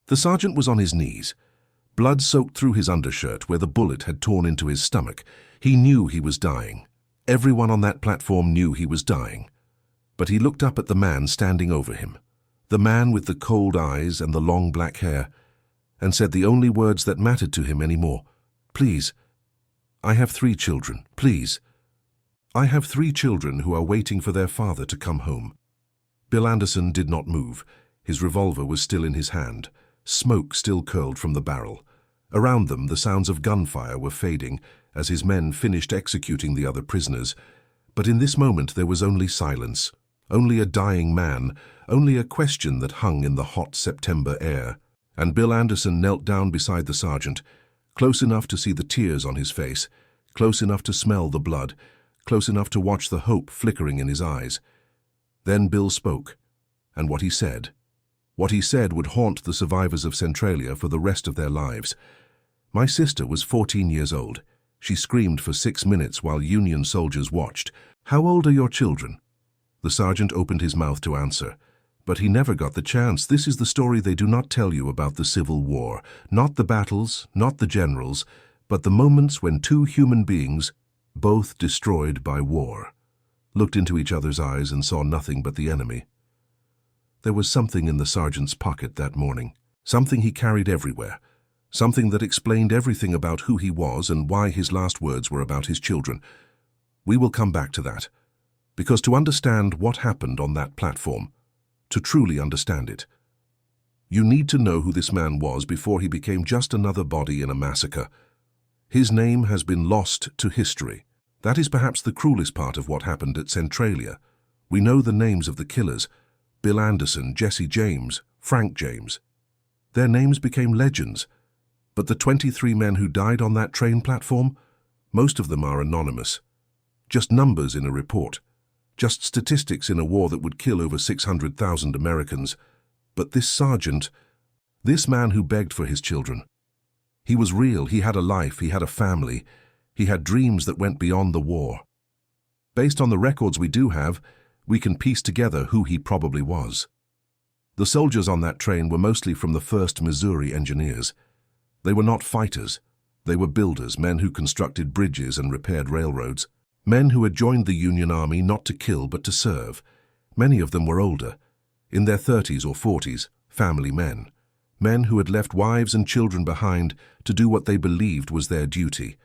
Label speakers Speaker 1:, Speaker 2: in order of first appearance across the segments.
Speaker 1: The sergeant was on his knees. Blood soaked through his undershirt where the bullet had torn into his stomach. He knew he was dying. Everyone on that platform knew he was dying. But he looked up at the man standing over him, the man with the cold eyes and the long black hair, and said the only words that mattered to him anymore. "Please, I have 3 children, please. I have 3 children who are waiting for their father to come home." Bill Anderson did not move. His revolver was still in his hand. Smoke still curled from the barrel. Around them, the sounds of gunfire were fading as his men finished executing the other prisoners. But in this moment there was only silence, only a dying man, only a question that hung in the hot September air. And Bill Anderson knelt down beside the sergeant, close enough to see the tears on his face, close enough to smell the blood, close enough to watch the hope flickering in his eyes. Then Bill spoke, and what he said would haunt the survivors of Centralia for the rest of their lives. "My sister was 14 years old. She screamed for 6 minutes while Union soldiers watched. How old are your children?" The sergeant opened his mouth to answer, but he never got the chance. This is the story they do not tell you about the Civil War. Not the battles, not the generals, but the moments when 2 human beings, both destroyed by war, looked into each other's eyes and saw nothing but the enemy. There was something in the sergeant's pocket that morning, something he carried everywhere, something that explained everything about who he was and why his last words were about his children. We will come back to that, because to understand what happened on that platform, to truly understand it, you need to know who this man was before he became just another body in a massacre. His name has been lost to history. That is perhaps the cruelest part of what happened at Centralia. We know the names of the killers: Bill Anderson, Jesse James, Frank James. Their names became legends. But the 23 men who died on that train platform, most of them are anonymous. Just numbers in a report. Just statistics in a war that would kill over 600,000 Americans. But this sergeant, this man who begged for his children, he was real. He had a life, he had a family, he had dreams that went beyond the war. Based on the records we do have, we can piece together who he probably was. The soldiers on that train were mostly from the 1st Missouri Engineers. They were not fighters. They were builders, men who constructed bridges and repaired railroads, men who had joined the Union Army not to kill but to serve. Many of them were older, in their 30s or 40s, family men. Men who had left wives and children behind to do what they believed was their duty.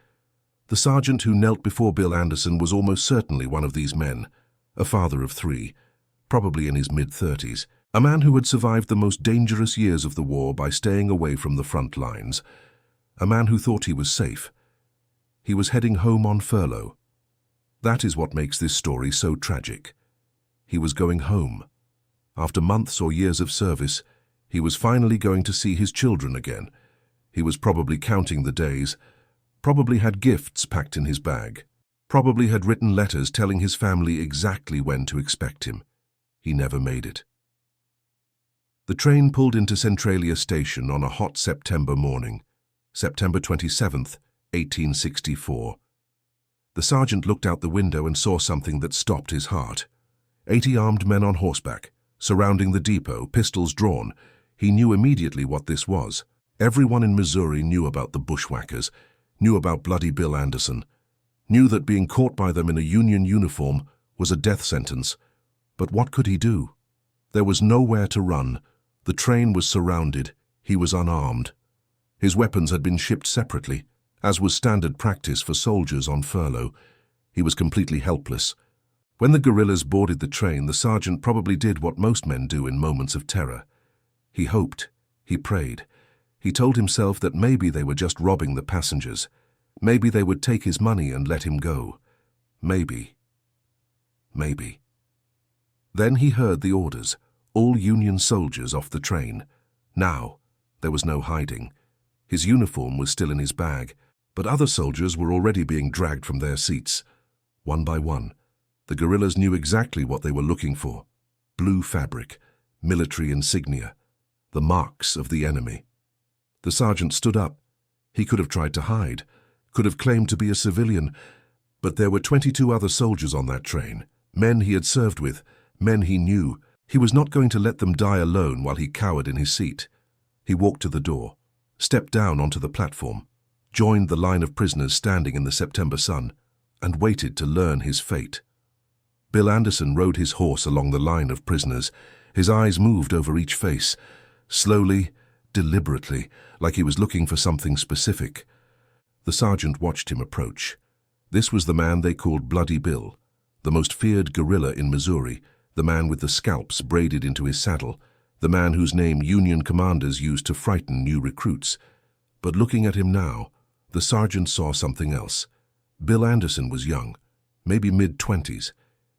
Speaker 1: The sergeant who knelt before Bill Anderson was almost certainly one of these men, a father of 3, probably in his mid-30s, a man who had survived the most dangerous years of the war by staying away from the front lines, a man who thought he was safe. He was heading home on furlough. That is what makes this story so tragic. He was going home. After months or years of service, he was finally going to see his children again. He was probably counting the days, probably had gifts packed in his bag, probably had written letters telling his family exactly when to expect him. He never made it. The train pulled into Centralia station on a hot September morning, September 27th, 1864. The sergeant looked out the window and saw something that stopped his heart. 80 armed men on horseback, surrounding the depot, pistols drawn. He knew immediately what this was. Everyone in Missouri knew about the bushwhackers, knew about bloody Bill Anderson, knew that being caught by them in a Union uniform was a death sentence. But what could he do? There was nowhere to run. The train was surrounded. He was unarmed. His weapons had been shipped separately, as was standard practice for soldiers on furlough. He was completely helpless. When the guerrillas boarded the train, the sergeant probably did what most men do in moments of terror. He hoped. He prayed. He told himself that maybe they were just robbing the passengers. Maybe they would take his money and let him go. Maybe. Maybe. Then he heard the orders. All Union soldiers off the train. Now, there was no hiding. His uniform was still in his bag, but other soldiers were already being dragged from their seats. One by one, the guerrillas knew exactly what they were looking for. Blue fabric, military insignia, the marks of the enemy. The sergeant stood up. He could have tried to hide, could have claimed to be a civilian, but there were 22 other soldiers on that train, men he had served with, men he knew. He was not going to let them die alone while he cowered in his seat. He walked to the door, stepped down onto the platform, joined the line of prisoners standing in the September sun, and waited to learn his fate. Bill Anderson rode his horse along the line of prisoners. His eyes moved over each face, slowly, deliberately, like he was looking for something specific. The sergeant watched him approach. This was the man they called Bloody Bill, the most feared guerrilla in Missouri, the man with the scalps braided into his saddle, the man whose name Union commanders used to frighten new recruits. But looking at him now, the sergeant saw something else. Bill Anderson was young, maybe mid-20s.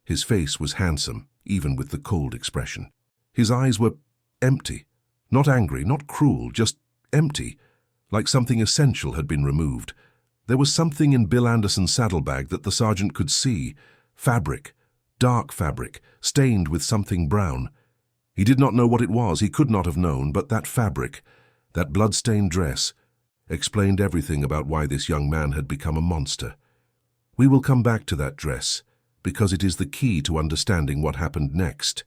Speaker 1: His face was handsome, even with the cold expression. His eyes were empty, not angry, not cruel, just empty, like something essential had been removed. There was something in Bill Anderson's saddlebag that the sergeant could see. Fabric, dark fabric, stained with something brown. He did not know what it was, he could not have known, but that fabric, that blood-stained dress, explained everything about why this young man had become a monster. We will come back to that dress, because it is the key to understanding what happened next.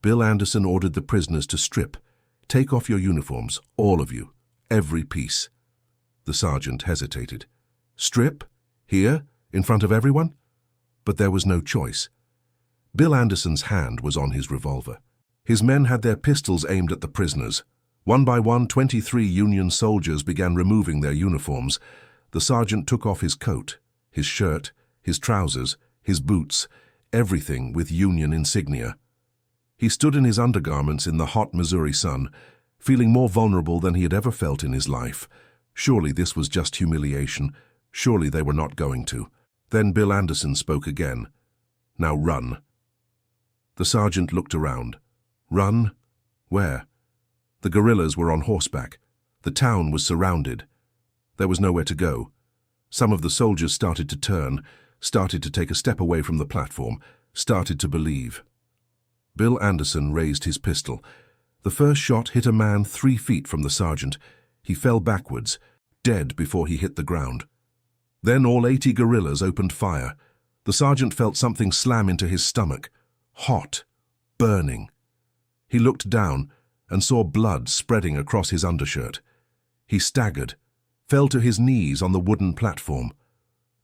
Speaker 1: Bill Anderson ordered the prisoners to strip. Take off your uniforms, all of you, every piece. The sergeant hesitated. Strip? Here? In front of everyone? But there was no choice. Bill Anderson's hand was on his revolver. His men had their pistols aimed at the prisoners. One by one, 23 Union soldiers began removing their uniforms. The sergeant took off his coat, his shirt, his trousers, his boots, everything with Union insignia. He stood in his undergarments in the hot Missouri sun, feeling more vulnerable than he had ever felt in his life. Surely this was just humiliation. Surely they were not going to. Then Bill Anderson spoke again. Now run. The sergeant looked around. Run? Where? The guerrillas were on horseback. The town was surrounded. There was nowhere to go. Some of the soldiers started to turn, started to take a step away from the platform, started to believe. Bill Anderson raised his pistol. The first shot hit a man 3 feet from the sergeant. He fell backwards, dead before he hit the ground. Then all 80 guerrillas opened fire. The sergeant felt something slam into his stomach. Hot, burning. He looked down and saw blood spreading across his undershirt. He staggered, fell to his knees on the wooden platform.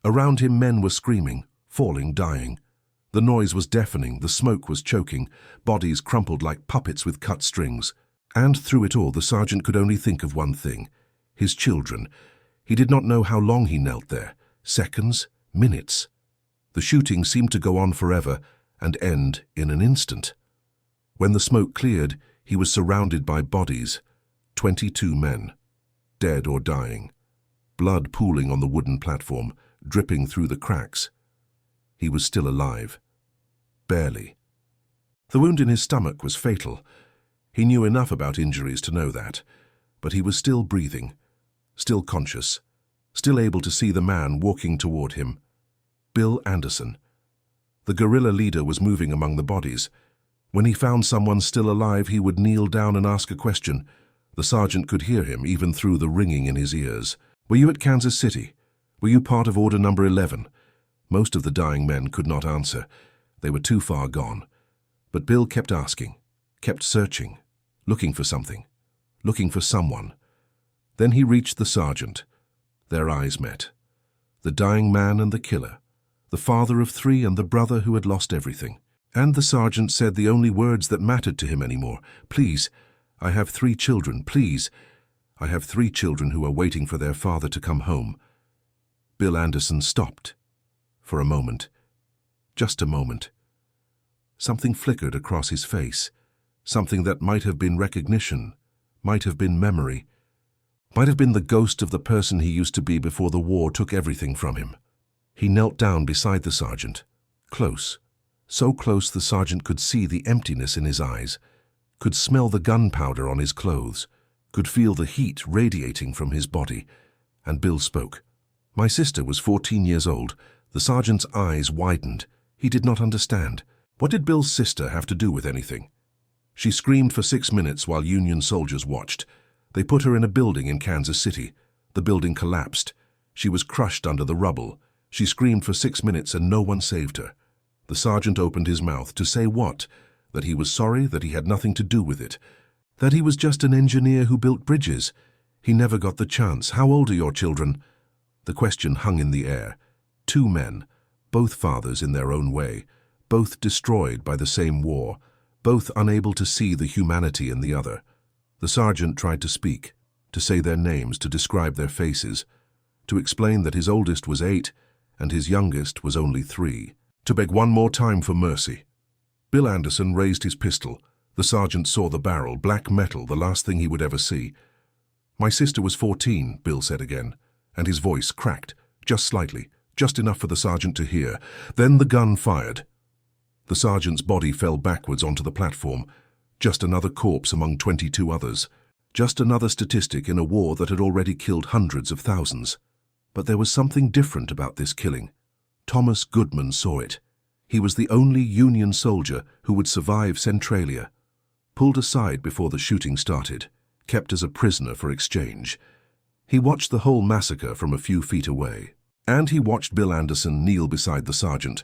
Speaker 1: Around him men were screaming, falling, dying. The noise was deafening, the smoke was choking, bodies crumpled like puppets with cut strings. And through it all, the sergeant could only think of one thing: his children. He did not know how long he knelt there. Seconds, minutes. The shooting seemed to go on forever and end in an instant. When the smoke cleared, he was surrounded by bodies. 22 men, dead or dying. Blood pooling on the wooden platform, dripping through the cracks. He was still alive. Barely. The wound in his stomach was fatal. He knew enough about injuries to know that. But he was still breathing, still conscious, still able to see the man walking toward him. Bill Anderson. The guerrilla leader was moving among the bodies. When he found someone still alive, he would kneel down and ask a question. The sergeant could hear him even through the ringing in his ears. Were you at Kansas City? Were you part of Order Number 11? Most of the dying men could not answer. They were too far gone. But Bill kept asking, kept searching, looking for something, looking for someone. Then he reached the sergeant. Their eyes met. The dying man and the killer, the father of 3 and the brother who had lost everything. And the sergeant said the only words that mattered to him anymore. Please, I have 3 children, please. I have 3 children who are waiting for their father to come home. Bill Anderson stopped. For a moment. Just a moment. Something flickered across his face. Something that might have been recognition, might have been memory, might have been the ghost of the person he used to be before the war took everything from him. He knelt down beside the sergeant, close. So close the sergeant could see the emptiness in his eyes, could smell the gunpowder on his clothes, could feel the heat radiating from his body. And Bill spoke. My sister was 14 years old. The sergeant's eyes widened. He did not understand. What did Bill's sister have to do with anything? She screamed for 6 minutes while Union soldiers watched. They put her in a building in Kansas City. The building collapsed. She was crushed under the rubble. She screamed for 6 minutes and no one saved her. The sergeant opened his mouth to say what? That he was sorry, that he had nothing to do with it. That he was just an engineer who built bridges. He never got the chance. How old are your children? The question hung in the air. Two men, both fathers in their own way, both destroyed by the same war, both unable to see the humanity in the other. The sergeant tried to speak, to say their names, to describe their faces, to explain that his oldest was 8 and his youngest was only 3, to beg one more time for mercy. Bill Anderson raised his pistol. The sergeant saw the barrel, black metal, the last thing he would ever see. "My sister was 14, Bill said again, and his voice cracked, just slightly, just enough for the sergeant to hear. Then the gun fired. The sergeant's body fell backwards onto the platform, just another corpse among 22 others, just another statistic in a war that had already killed hundreds of thousands. But there was something different about this killing. Thomas Goodman saw it. He was the only Union soldier who would survive Centralia. Pulled aside before the shooting started, kept as a prisoner for exchange. He watched the whole massacre from a few feet away. And he watched Bill Anderson kneel beside the sergeant.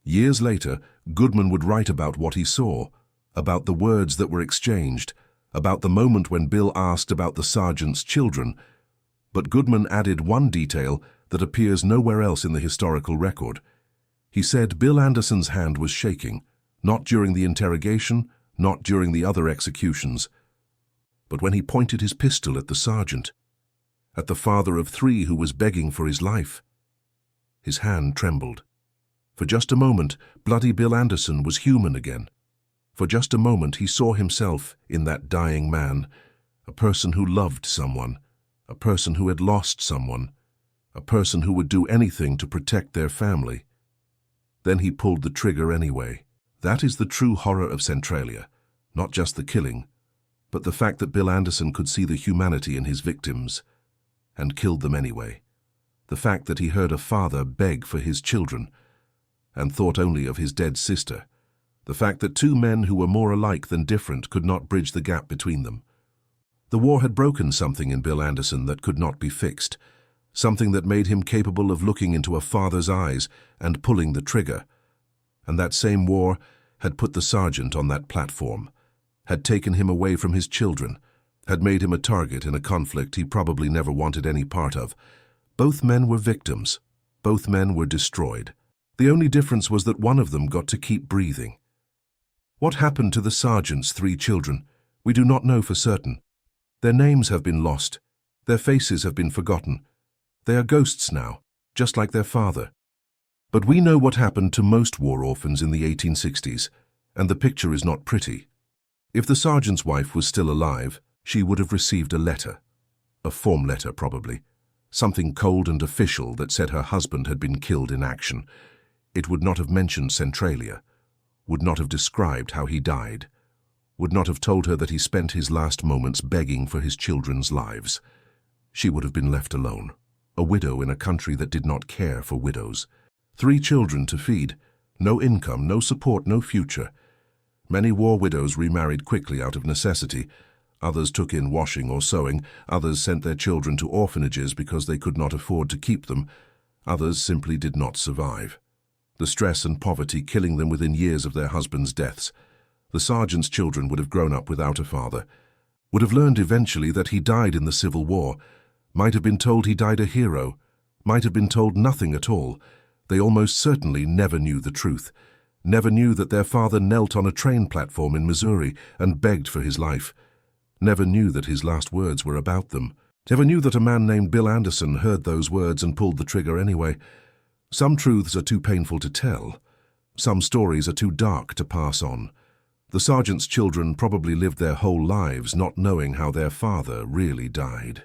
Speaker 1: Years later, Goodman would write about what he saw, about the words that were exchanged, about the moment when Bill asked about the sergeant's children. But Goodman added one detail that appears nowhere else in the historical record. He said Bill Anderson's hand was shaking, not during the interrogation, not during the other executions, but when he pointed his pistol at the sergeant, at the father of 3 who was begging for his life. His hand trembled. For just a moment, bloody Bill Anderson was human again. For just a moment, he saw himself in that dying man, a person who loved someone, a person who had lost someone, a person who would do anything to protect their family. Then he pulled the trigger anyway. That is the true horror of Centralia, not just the killing, but the fact that Bill Anderson could see the humanity in his victims and killed them anyway. The fact that he heard a father beg for his children and thought only of his dead sister. The fact that 2 men who were more alike than different could not bridge the gap between them. The war had broken something in Bill Anderson that could not be fixed, something that made him capable of looking into a father's eyes and pulling the trigger. And that same war had put the sergeant on that platform, had taken him away from his children, had made him a target in a conflict he probably never wanted any part of. Both men were victims. Both men were destroyed. The only difference was that one of them got to keep breathing. What happened to the sergeant's 3 children? We do not know for certain. Their names have been lost. Their faces have been forgotten. They are ghosts now, just like their father. But we know what happened to most war orphans in the 1860s, and the picture is not pretty. If the sergeant's wife was still alive, she would have received a letter. A form letter, probably. Something cold and official that said her husband had been killed in action. It would not have mentioned Centralia, would not have described how he died, would not have told her that he spent his last moments begging for his children's lives. She would have been left alone, a widow in a country that did not care for widows. 3 children to feed, no income, no support, no future. Many war widows remarried quickly out of necessity. Others took in washing or sewing. Others sent their children to orphanages because they could not afford to keep them. Others simply did not survive. The stress and poverty killing them within years of their husbands' deaths. The sergeant's children would have grown up without a father, would have learned eventually that he died in the Civil War, might have been told he died a hero, might have been told nothing at all. They almost certainly never knew the truth, never knew that their father knelt on a train platform in Missouri and begged for his life, never knew that his last words were about them, never knew that a man named Bill Anderson heard those words and pulled the trigger anyway. Some truths are too painful to tell. Some stories are too dark to pass on. The sergeant's children probably lived their whole lives not knowing how their father really died.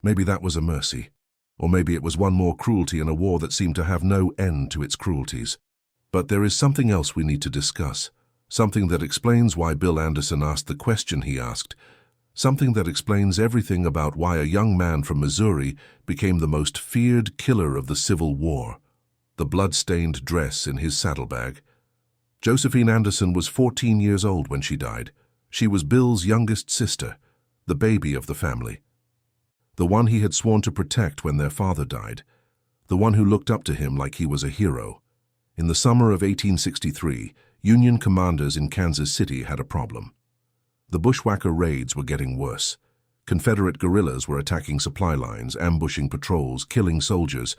Speaker 1: Maybe that was a mercy. Or maybe it was one more cruelty in a war that seemed to have no end to its cruelties. But there is something else we need to discuss, something that explains why Bill Anderson asked the question he asked, something that explains everything about why a young man from Missouri became the most feared killer of the Civil War. The blood-stained dress in his saddlebag. Josephine Anderson was 14 years old when she died. She was Bill's youngest sister, the baby of the family. The one he had sworn to protect when their father died, the one who looked up to him like he was a hero. In the summer of 1863, Union commanders in Kansas City had a problem. The bushwhacker raids were getting worse. Confederate guerrillas were attacking supply lines, ambushing patrols, killing soldiers.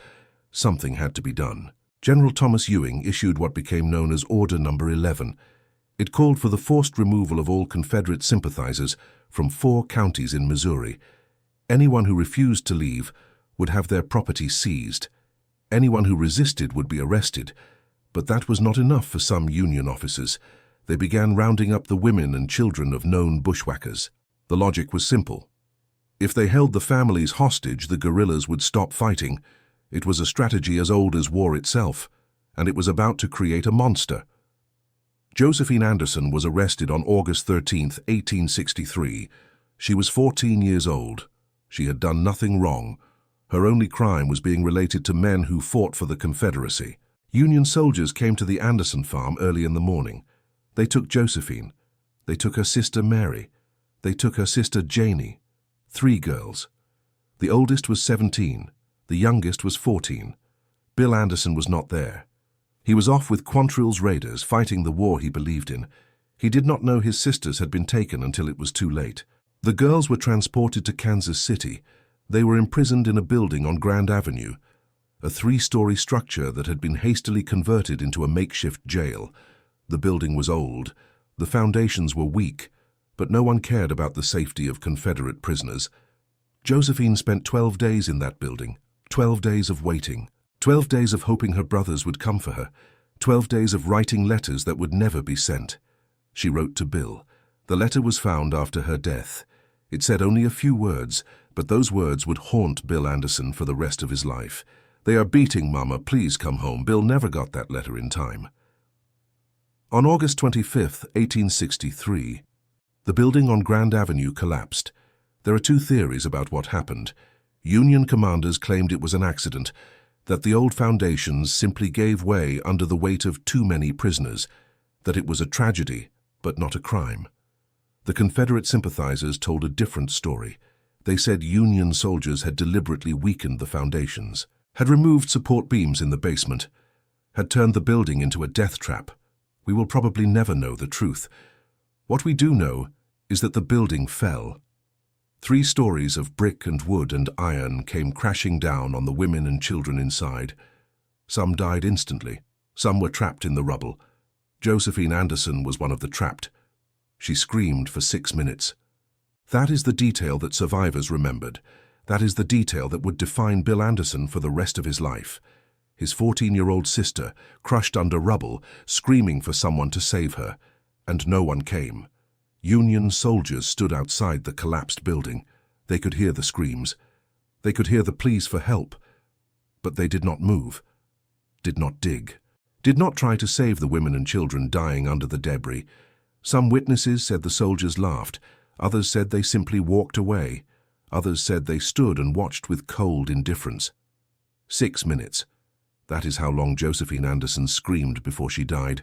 Speaker 1: Something had to be done. General Thomas Ewing issued what became known as Order No. 11. It called for the forced removal of all Confederate sympathizers from 4 counties in Missouri. Anyone who refused to leave would have their property seized. Anyone who resisted would be arrested. But that was not enough for some Union officers. They began rounding up the women and children of known bushwhackers. The logic was simple. If they held the families hostage, the guerrillas would stop fighting. It was a strategy as old as war itself, and it was about to create a monster. Josephine Anderson was arrested on August 13, 1863. She was 14 years old. She had done nothing wrong. Her only crime was being related to men who fought for the Confederacy. Union soldiers came to the Anderson farm early in the morning. They took Josephine. They took her sister Mary. They took her sister Janie. 3 girls. The oldest was 17. The youngest was 14. Bill Anderson was not there. He was off with Quantrill's raiders, fighting the war he believed in. He did not know his sisters had been taken until it was too late. The girls were transported to Kansas City. They were imprisoned in a building on Grand Avenue, a 3-story structure that had been hastily converted into a makeshift jail. The building was old. The foundations were weak, but no one cared about the safety of Confederate prisoners. Josephine spent 12 days in that building, 12 days of waiting, 12 days of hoping her brothers would come for her, 12 days of writing letters that would never be sent. She wrote to Bill. The letter was found after her death. It said only a few words, but those words would haunt Bill Anderson for the rest of his life. "They are beating Mama, please come home." Bill never got that letter in time. On August 25, 1863, the building on Grand Avenue collapsed. There are 2 theories about what happened. Union commanders claimed it was an accident, that the old foundations simply gave way under the weight of too many prisoners, that it was a tragedy, but not a crime. The Confederate sympathizers told a different story. They said Union soldiers had deliberately weakened the foundations, had removed support beams in the basement, had turned the building into a death trap. We will probably never know the truth. What we do know is that the building fell. 3 stories of brick and wood and iron came crashing down on the women and children inside. Some died instantly. Some were trapped in the rubble. Josephine Anderson was one of the trapped. She screamed for 6 minutes. That is the detail that survivors remembered. That is the detail that would define Bill Anderson for the rest of his life. His 14-year-old sister, crushed under rubble, screaming for someone to save her, and no one came. Union soldiers stood outside the collapsed building. They could hear the screams. They could hear the pleas for help. But they did not move, did not dig, did not try to save the women and children dying under the debris. Some witnesses said the soldiers laughed. Others said they simply walked away. Others said they stood and watched with cold indifference. 6 minutes. That is how long Josephine Anderson screamed before she died.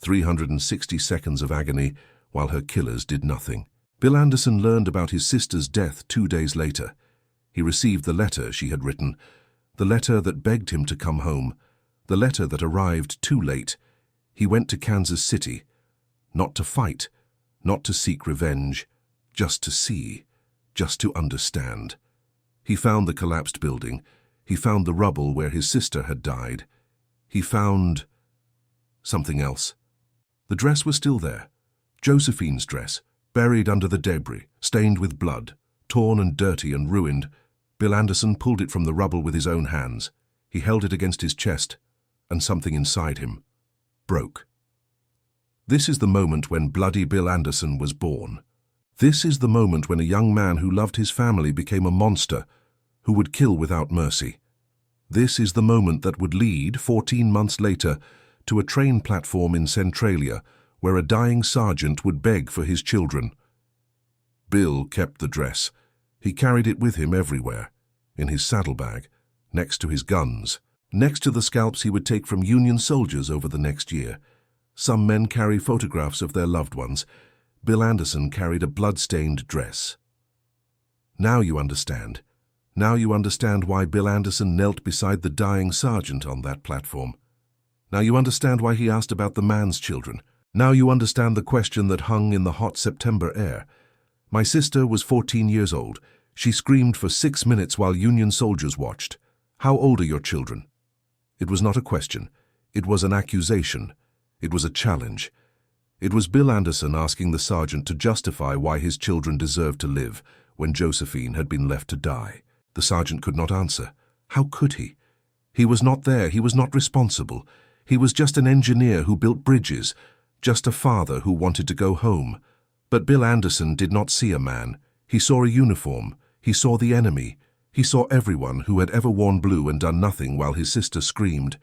Speaker 1: 360 seconds of agony while her killers did nothing. Bill Anderson learned about his sister's death 2 days later. He received the letter she had written, the letter that begged him to come home, the letter that arrived too late. He went to Kansas City, not to fight, not to seek revenge, just to see, just to understand. He found the collapsed building. He found the rubble where his sister had died. He found something else. The dress was still there. Josephine's dress, buried under the debris, stained with blood, torn and dirty and ruined. Bill Anderson pulled it from the rubble with his own hands. He held it against his chest, and something inside him broke. This is the moment when Bloody Bill Anderson was born. This is the moment when a young man who loved his family became a monster who would kill without mercy. This is the moment that would lead, 14 months later, to a train platform in Centralia where a dying sergeant would beg for his children. Bill kept the dress. He carried it with him everywhere, in his saddlebag, next to his guns, next to the scalps he would take from Union soldiers over the next year. Some men carry photographs of their loved ones. Bill Anderson carried a blood-stained dress. Now you understand. Now you understand why Bill Anderson knelt beside the dying sergeant on that platform. Now you understand why he asked about the man's children. Now you understand the question that hung in the hot September air. My sister was 14 years old. She screamed for 6 minutes while Union soldiers watched. How old are your children? It was not a question. It was an accusation. It was a challenge. It was Bill Anderson asking the sergeant to justify why his children deserved to live when Josephine had been left to die. The sergeant could not answer. How could he? He was not there. He was not responsible. He was just an engineer who built bridges, just a father who wanted to go home. But Bill Anderson did not see a man. He saw a uniform. He saw the enemy. He saw everyone who had ever worn blue and done nothing while his sister screamed.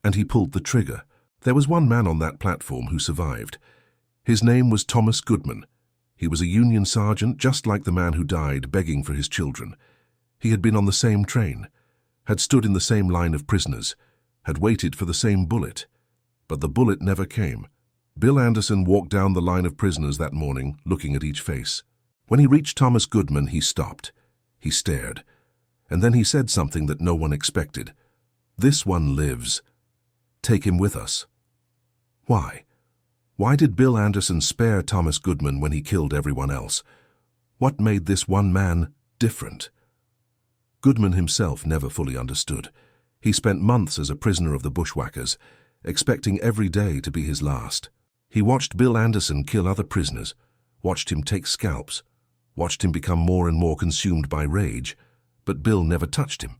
Speaker 1: And he pulled the trigger. There was one man on that platform who survived. His name was Thomas Goodman. He was a Union sergeant, just like the man who died, begging for his children. He had been on the same train, had stood in the same line of prisoners, had waited for the same bullet. But the bullet never came. Bill Anderson walked down the line of prisoners that morning, looking at each face. When he reached Thomas Goodman, he stopped. He stared. And then he said something that no one expected. "This one lives. Take him with us." Why? Why did Bill Anderson spare Thomas Goodman when he killed everyone else? What made this one man different? Goodman himself never fully understood. He spent months as a prisoner of the bushwhackers, expecting every day to be his last. He watched Bill Anderson kill other prisoners, watched him take scalps, watched him become more and more consumed by rage, but Bill never touched him.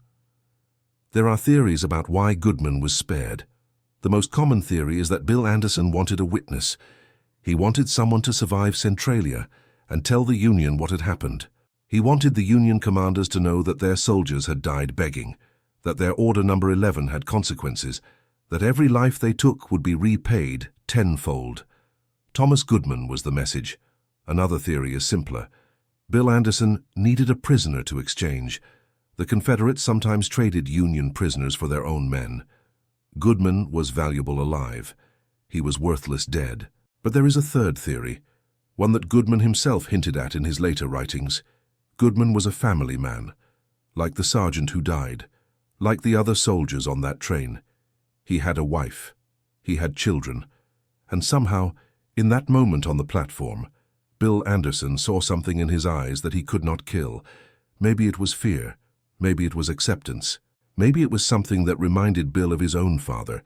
Speaker 1: There are theories about why Goodman was spared. The most common theory is that Bill Anderson wanted a witness. He wanted someone to survive Centralia and tell the Union what had happened. He wanted the Union commanders to know that their soldiers had died begging, that their Order Number 11 had consequences, that every life they took would be repaid tenfold. Thomas Goodman was the message. Another theory is simpler. Bill Anderson needed a prisoner to exchange. The Confederates sometimes traded Union prisoners for their own men. Goodman was valuable alive. He was worthless dead. But there is a third theory, one that Goodman himself hinted at in his later writings. Goodman was a family man, like the sergeant who died, like the other soldiers on that train. He had a wife. He had children. And somehow, in that moment on the platform, Bill Anderson saw something in his eyes that he could not kill. Maybe it was fear. Maybe it was acceptance. Maybe it was something that reminded Bill of his own father,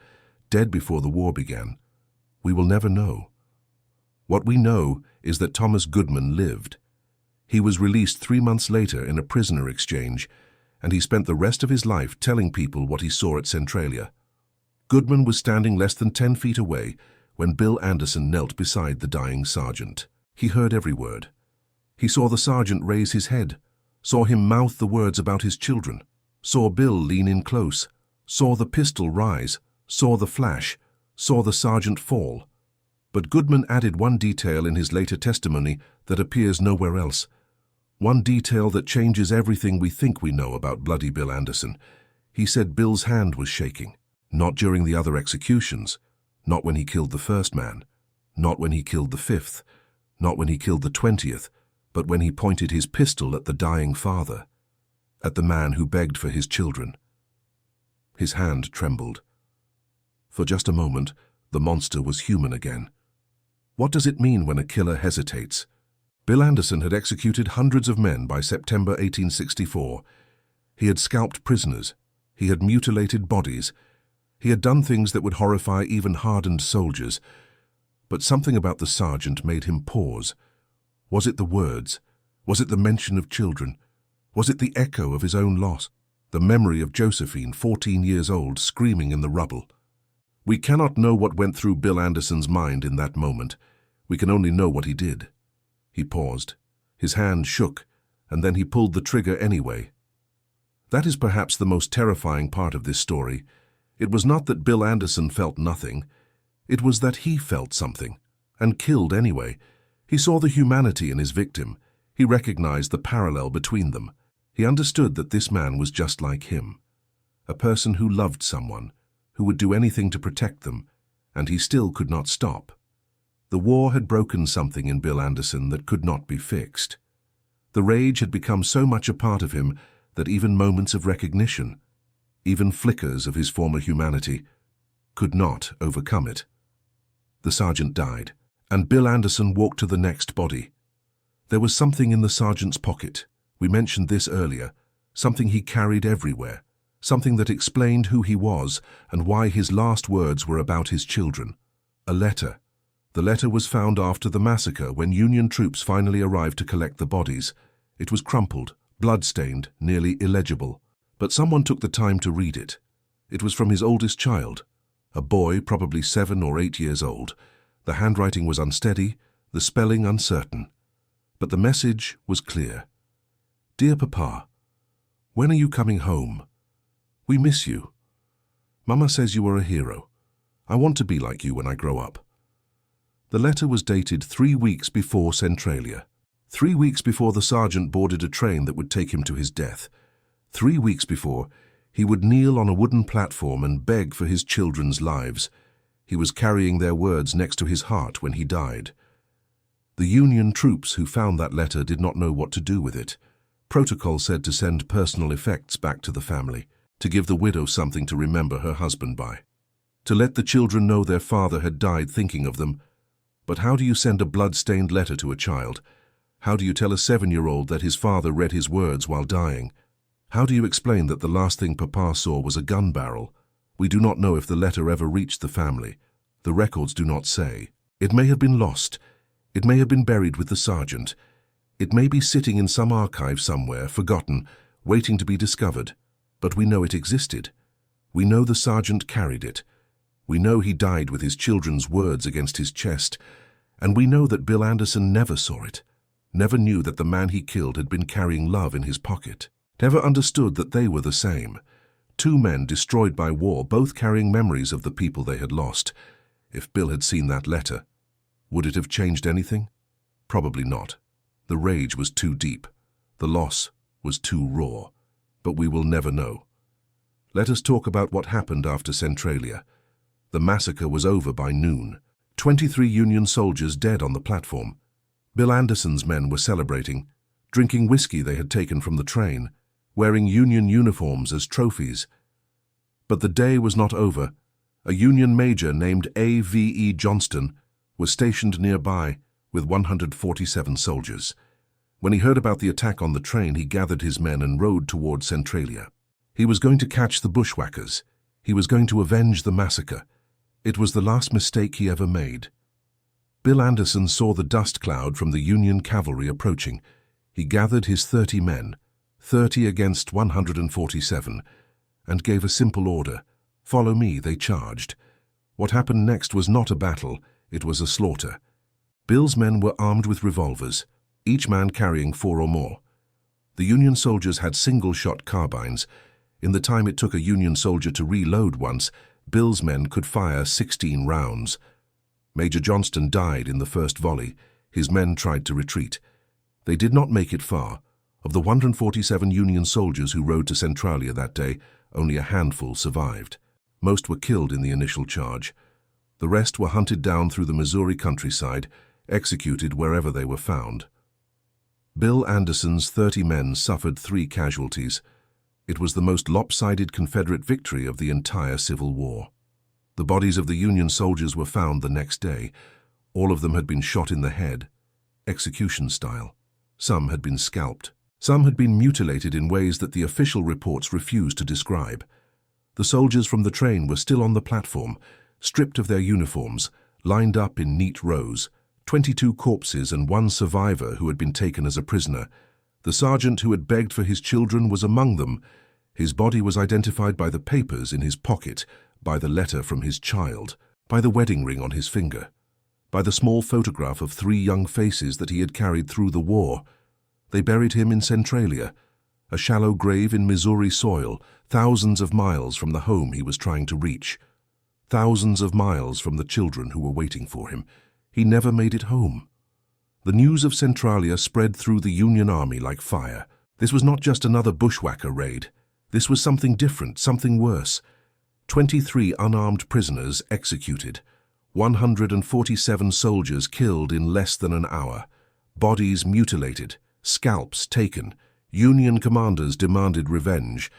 Speaker 1: dead before the war began. We will never know. What we know is that Thomas Goodman lived. He was released 3 months later in a prisoner exchange, and he spent the rest of his life telling people what he saw at Centralia. Goodman was standing less than 10 feet away when Bill Anderson knelt beside the dying sergeant. He heard every word. He saw the sergeant raise his head, saw him mouth the words about his children, saw Bill lean in close, saw the pistol rise, saw the flash, saw the sergeant fall. But Goodman added one detail in his later testimony that appears nowhere else. One detail that changes everything we think we know about Bloody Bill Anderson. He said Bill's hand was shaking. Not during the other executions, not when he killed the first man, not when he killed the 5th, not when he killed the 20th, but when he pointed his pistol at the dying father, at the man who begged for his children. His hand trembled. For just a moment, the monster was human again. What does it mean when a killer hesitates? Bill Anderson had executed hundreds of men by September 1864. He had scalped prisoners. He had mutilated bodies. He had done things that would horrify even hardened soldiers. But something about the sergeant made him pause. Was it the words? Was it the mention of children? Was it the echo of his own loss? The memory of Josephine, 14 years old, screaming in the rubble? We cannot know what went through Bill Anderson's mind in that moment. We can only know what he did. He paused. His hand shook, and then he pulled the trigger anyway. That is perhaps the most terrifying part of this story. It was not that Bill Anderson felt nothing. It was that he felt something, and killed anyway. He saw the humanity in his victim. He recognized the parallel between them. He understood that this man was just like him, a person who loved someone, who would do anything to protect them, and he still could not stop. The war had broken something in Bill Anderson that could not be fixed. The rage had become so much a part of him that even moments of recognition, even flickers of his former humanity, could not overcome it. The sergeant died, and Bill Anderson walked to the next body. There was something in the sergeant's pocket. We mentioned this earlier. Something he carried everywhere. Something that explained who he was and why his last words were about his children. A letter. The letter was found after the massacre when Union troops finally arrived to collect the bodies. It was crumpled, blood-stained, nearly illegible. But someone took the time to read it. It was from his oldest child, a boy probably 7 or 8 years old. The handwriting was unsteady, the spelling uncertain. But the message was clear. Dear Papa, when are you coming home? We miss you. Mama says you are a hero. I want to be like you when I grow up. The letter was dated 3 weeks before Centralia. 3 weeks before the sergeant boarded a train that would take him to his death. 3 weeks before, he would kneel on a wooden platform and beg for his children's lives. He was carrying their words next to his heart when he died. The Union troops who found that letter did not know what to do with it. Protocol said to send personal effects back to the family, to give the widow something to remember her husband by, to let the children know their father had died thinking of them. But how do you send a blood-stained letter to a child? How do you tell a 7-year-old that his father read his words while dying? How do you explain that the last thing Papa saw was a gun barrel? We do not know if the letter ever reached the family. The records do not say. It may have been lost. It may have been buried with the sergeant. It may be sitting in some archive somewhere, forgotten, waiting to be discovered. But we know it existed. We know the sergeant carried it. We know he died with his children's words against his chest. And we know that Bill Anderson never saw it, never knew that the man he killed had been carrying love in his pocket, never understood that they were the same. 2 men destroyed by war, both carrying memories of the people they had lost. If Bill had seen that letter, would it have changed anything? Probably not. The rage was too deep. The loss was too raw. But we will never know. Let us talk about what happened after Centralia. The massacre was over by noon. 23 Union soldiers dead on the platform. Bill Anderson's men were celebrating, drinking whiskey they had taken from the train, wearing Union uniforms as trophies. But the day was not over. A Union major named A.V.E. Johnston was stationed nearby with 147 soldiers. When he heard about the attack on the train, he gathered his men and rode toward Centralia. He was going to catch the bushwhackers. He was going to avenge the massacre. It was the last mistake he ever made. Bill Anderson saw the dust cloud from the Union cavalry approaching. He gathered his 30 men, 30 against 147, and gave a simple order. Follow me, they charged. What happened next was not a battle, it was a slaughter. Bill's men were armed with revolvers, each man carrying 4 or more. The Union soldiers had single-shot carbines. In the time it took a Union soldier to reload once, Bill's men could fire 16 rounds. Major Johnston died in the first volley. His men tried to retreat. They did not make it far. Of the 147 Union soldiers who rode to Centralia that day, only a handful survived. Most were killed in the initial charge. The rest were hunted down through the Missouri countryside, executed wherever they were found. Bill Anderson's 30 men suffered 3 casualties. It was the most lopsided Confederate victory of the entire Civil War. The bodies of the Union soldiers were found the next day. All of them had been shot in the head, execution style. Some had been scalped. Some had been mutilated in ways that the official reports refused to describe. The soldiers from the train were still on the platform, stripped of their uniforms, lined up in neat rows. 22 corpses and 1 survivor who had been taken as a prisoner. The sergeant who had begged for his children was among them. His body was identified by the papers in his pocket, by the letter from his child, by the wedding ring on his finger, by the small photograph of 3 young faces that he had carried through the war. They buried him in Centralia, a shallow grave in Missouri soil, thousands of miles from the home he was trying to reach, thousands of miles from the children who were waiting for him. He never made it home. The news of Centralia spread through the Union Army like fire. This was not just another bushwhacker raid. This was something different, something worse. 23 unarmed prisoners executed. 147 soldiers killed in less than an hour. Bodies mutilated. Scalps taken. Union commanders demanded revenge.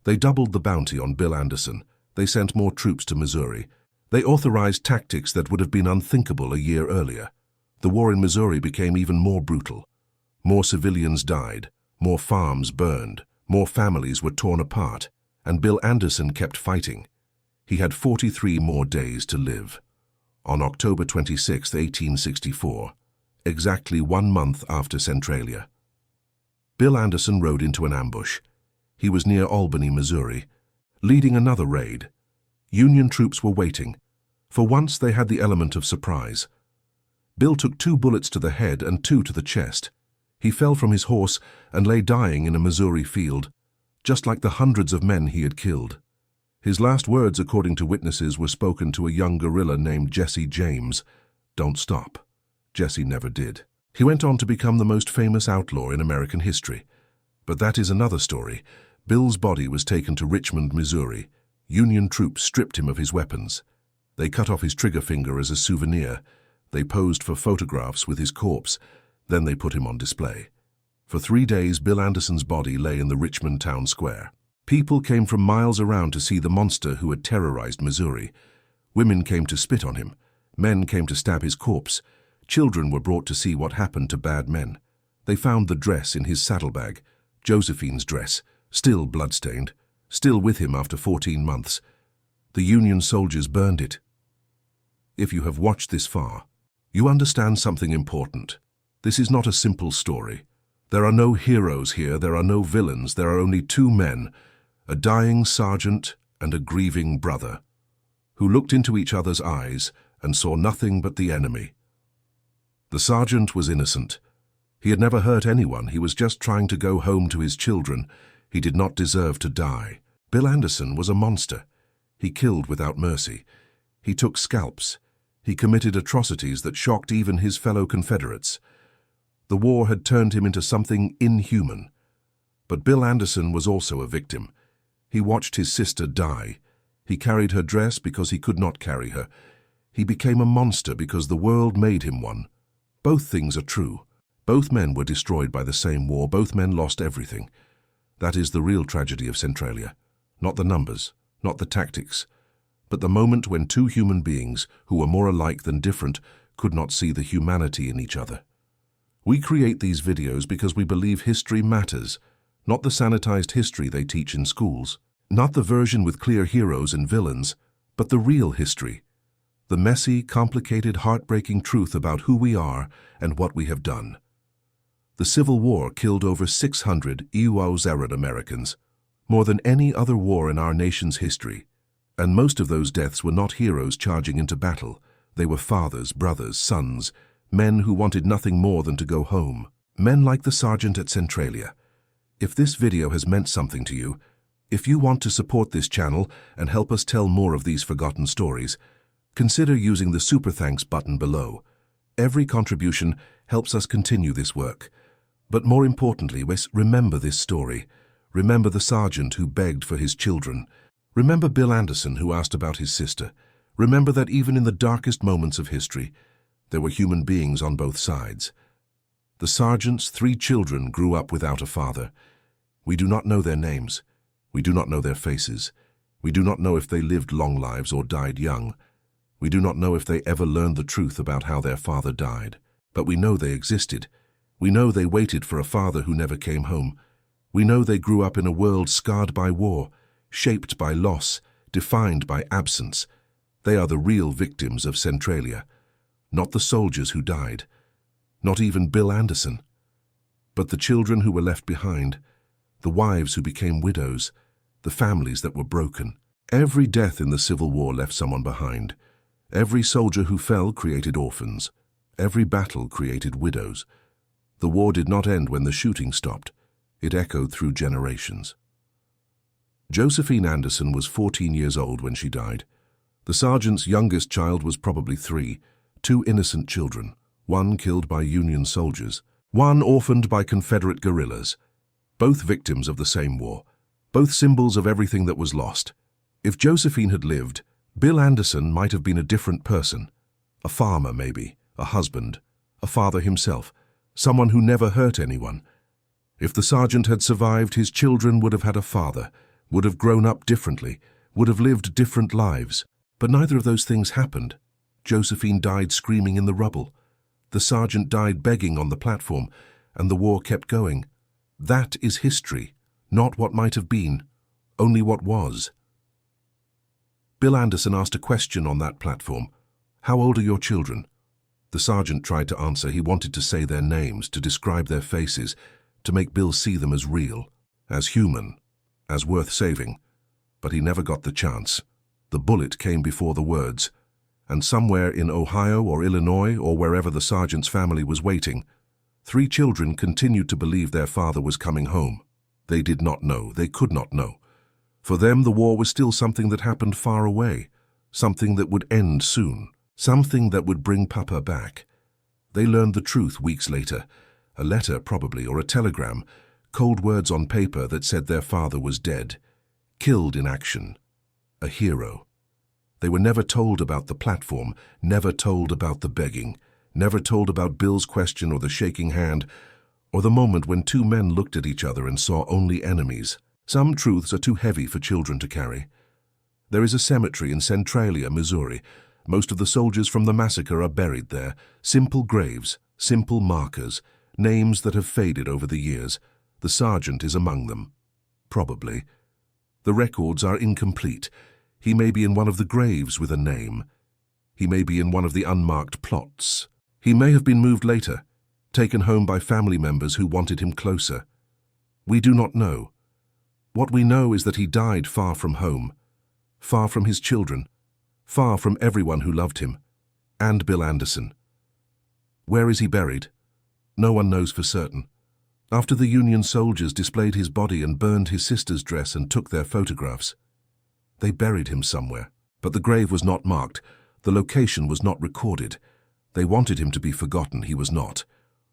Speaker 1: They doubled the bounty on Bill Anderson. They sent more troops to Missouri. They authorized tactics that would have been unthinkable a year earlier. The war in Missouri became even more brutal. More civilians died, more farms burned, more families were torn apart, and Bill Anderson kept fighting. He had 43 more days to live. On October 26, 1864, exactly 1 month after Centralia, Bill Anderson rode into an ambush. He was near Albany, Missouri, leading another raid. Union troops were waiting. For once they had the element of surprise. Bill took 2 bullets to the head and 2 to the chest. He fell from his horse and lay dying in a Missouri field, just like the hundreds of men he had killed. His last words, according to witnesses, were spoken to a young guerrilla named Jesse James. "Don't stop." Jesse never did. He went on to become the most famous outlaw in American history. But that is another story. Bill's body was taken to Richmond, Missouri. Union troops stripped him of his weapons. They cut off his trigger finger as a souvenir. They posed for photographs with his corpse. Then they put him on display. For 3 days, Bill Anderson's body lay in the Richmond town square. People came from miles around to see the monster who had terrorized Missouri. Women came to spit on him. Men came to stab his corpse. Children were brought to see what happened to bad men. They found the dress in his saddlebag, Josephine's dress, still bloodstained, still with him after 14 months. The Union soldiers burned it. If you have watched this far, you understand something important. This is not a simple story. There are no heroes here, there are no villains, there are only 2 men, a dying sergeant and a grieving brother, who looked into each other's eyes and saw nothing but the enemy. The sergeant was innocent. He had never hurt anyone, he was just trying to go home to his children. He did not deserve to die. Bill Anderson was a monster. He killed without mercy. He took scalps. He committed atrocities that shocked even his fellow Confederates. The war had turned him into something inhuman. But Bill Anderson was also a victim. He watched his sister die. He carried her dress because he could not carry her. He became a monster because the world made him one. Both things are true. Both men were destroyed by the same war. Both men lost everything. That is the real tragedy of Centralia. Not the numbers, not the tactics, but the moment when 2 human beings, who were more alike than different, could not see the humanity in each other. We create these videos because we believe history matters, not the sanitized history they teach in schools, not the version with clear heroes and villains, but the real history, the messy, complicated, heartbreaking truth about who we are and what we have done. The Civil War killed over 600 Outlaws Americans, more than any other war in our nation's history, and most of those deaths were not heroes charging into battle. They were fathers, brothers, sons, men who wanted nothing more than to go home. Men like the sergeant at Centralia. If this video has meant something to you, if you want to support this channel and help us tell more of these forgotten stories, consider using the Super Thanks button below. Every contribution helps us continue this work. But more importantly, remember this story. Remember the sergeant who begged for his children. Remember Bill Anderson who asked about his sister. Remember that even in the darkest moments of history, there were human beings on both sides. The sergeant's 3 children grew up without a father. We do not know their names. We do not know their faces. We do not know if they lived long lives or died young. We do not know if they ever learned the truth about how their father died. But we know they existed. We know they waited for a father who never came home. We know they grew up in a world scarred by war, shaped by loss, defined by absence. They are the real victims of Centralia, not the soldiers who died, not even Bill Anderson, but the children who were left behind, the wives who became widows, the families that were broken. Every death in the Civil War left someone behind. Every soldier who fell created orphans. Every battle created widows. The war did not end when the shooting stopped. It echoed through generations. Josephine Anderson was 14 years old when she died. The sergeant's youngest child was probably 3, 2 innocent children, 1 killed by Union soldiers, 1 orphaned by Confederate guerrillas, both victims of the same war, both symbols of everything that was lost. If Josephine had lived, Bill Anderson might have been a different person. A farmer, maybe, a husband, a father himself, someone who never hurt anyone. If the sergeant had survived, his children would have had a father, would have grown up differently, would have lived different lives. But neither of those things happened. Josephine died screaming in the rubble. The sergeant died begging on the platform, and the war kept going. That is history, not what might have been, only what was. Bill Anderson asked a question on that platform. "How old are your children?" The sergeant tried to answer. He wanted to say their names, to describe their faces, to make Bill see them as real, as human, as worth saving. But he never got the chance. The bullet came before the words. And somewhere in Ohio or Illinois or wherever the sergeant's family was waiting, 3 children continued to believe their father was coming home. They did not know. They could not know. For them, the war was still something that happened far away, something that would end soon, something that would bring Papa back. They learned the truth weeks later, a letter probably, or a telegram, cold words on paper that said their father was dead, killed in action, a hero. They were never told about the platform, never told about the begging, never told about Bill's question or the shaking hand, or the moment when 2 men looked at each other and saw only enemies. Some truths are too heavy for children to carry. There is a cemetery in Centralia, Missouri. Most of the soldiers from the massacre are buried there. Simple graves, simple markers, names that have faded over the years. The sergeant is among them. Probably. The records are incomplete. He may be in one of the graves with a name. He may be in one of the unmarked plots. He may have been moved later, taken home by family members who wanted him closer. We do not know. What we know is that he died far from home, far from his children, far from everyone who loved him, and Bill Anderson. Where is he buried? No one knows for certain. After the Union soldiers displayed his body and burned his sister's dress and took their photographs, they buried him somewhere, but the grave was not marked. The location was not recorded. They wanted him to be forgotten. He was not.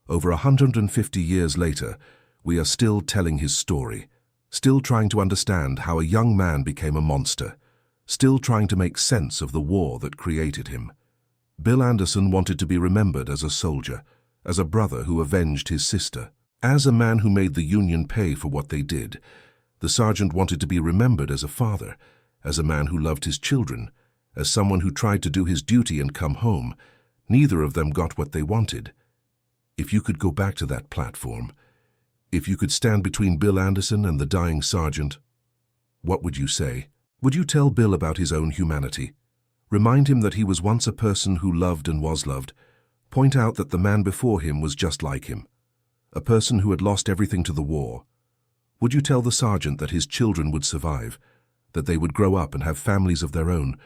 Speaker 1: Over 150 years later, we are still telling his story, still trying to understand how a young man became a monster, still trying to make sense of the war that created him. Bill Anderson wanted to be remembered as a soldier, as a brother who avenged his sister, as a man who made the Union pay for what they did. The sergeant wanted to be remembered as a father, as a man who loved his children, as someone who tried to do his duty and come home. Neither of them got what they wanted. If you could go back to that platform, if you could stand between Bill Anderson and the dying sergeant, what would you say? Would you tell Bill about his own humanity? Remind him that he was once a person who loved and was loved. Point out that the man before him was just like him, a person who had lost everything to the war. Would you tell the sergeant that his children would survive, that they would grow up and have families of their own,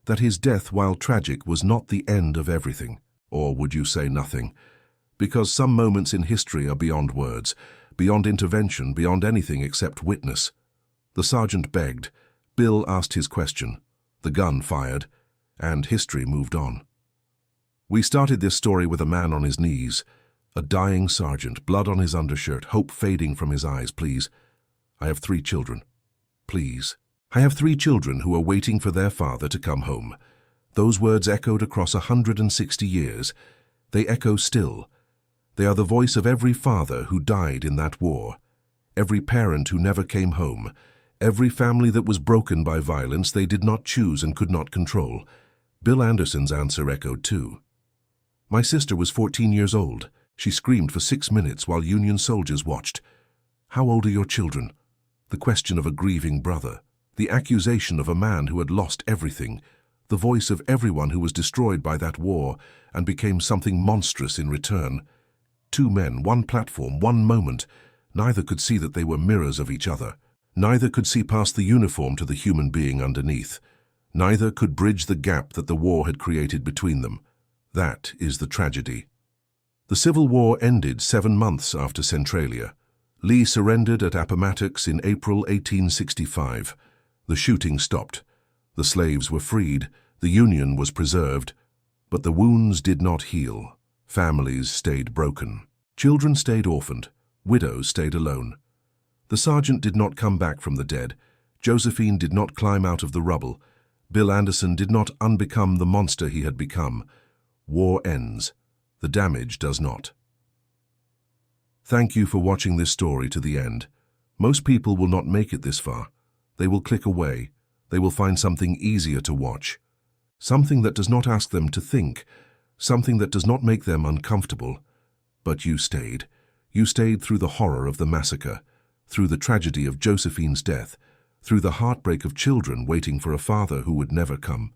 Speaker 1: that his death, while tragic, was not the end of everything? Or would you say nothing? Because some moments in history are beyond words, beyond intervention, beyond anything except witness. The sergeant begged. Bill asked his question. The gun fired, and history moved on. We started this story with a man on his knees, a dying sergeant, blood on his undershirt, hope fading from his eyes. Please, I have 3 children. Please. I have 3 children who are waiting for their father to come home. Those words echoed across 160 years. They echo still. They are the voice of every father who died in that war, every parent who never came home, every family that was broken by violence they did not choose and could not control. Bill Anderson's answer echoed too. My sister was 14 years old. She screamed for 6 minutes while Union soldiers watched. How old are your children? The question of a grieving brother. The accusation of a man who had lost everything, the voice of everyone who was destroyed by that war and became something monstrous in return. 2 men, 1 platform, 1 moment. Neither could see that they were mirrors of each other. Neither could see past the uniform to the human being underneath. Neither could bridge the gap that the war had created between them. That is the tragedy. The Civil War ended 7 months after Centralia. Lee surrendered at Appomattox in April 1865. The shooting stopped. The slaves were freed. The Union was preserved. But the wounds did not heal. Families stayed broken. Children stayed orphaned. Widows stayed alone. The sergeant did not come back from the dead. Josephine did not climb out of the rubble. Bill Anderson did not unbecome the monster he had become. War ends. The damage does not. Thank you for watching this story to the end. Most people will not make it this far. They will click away. They will find something easier to watch. something that does not ask them to think, something that does not make them uncomfortable. But you stayed. You stayed through the horror of the massacre, through the tragedy of Josephine's death, through the heartbreak of children waiting for a father who would never come.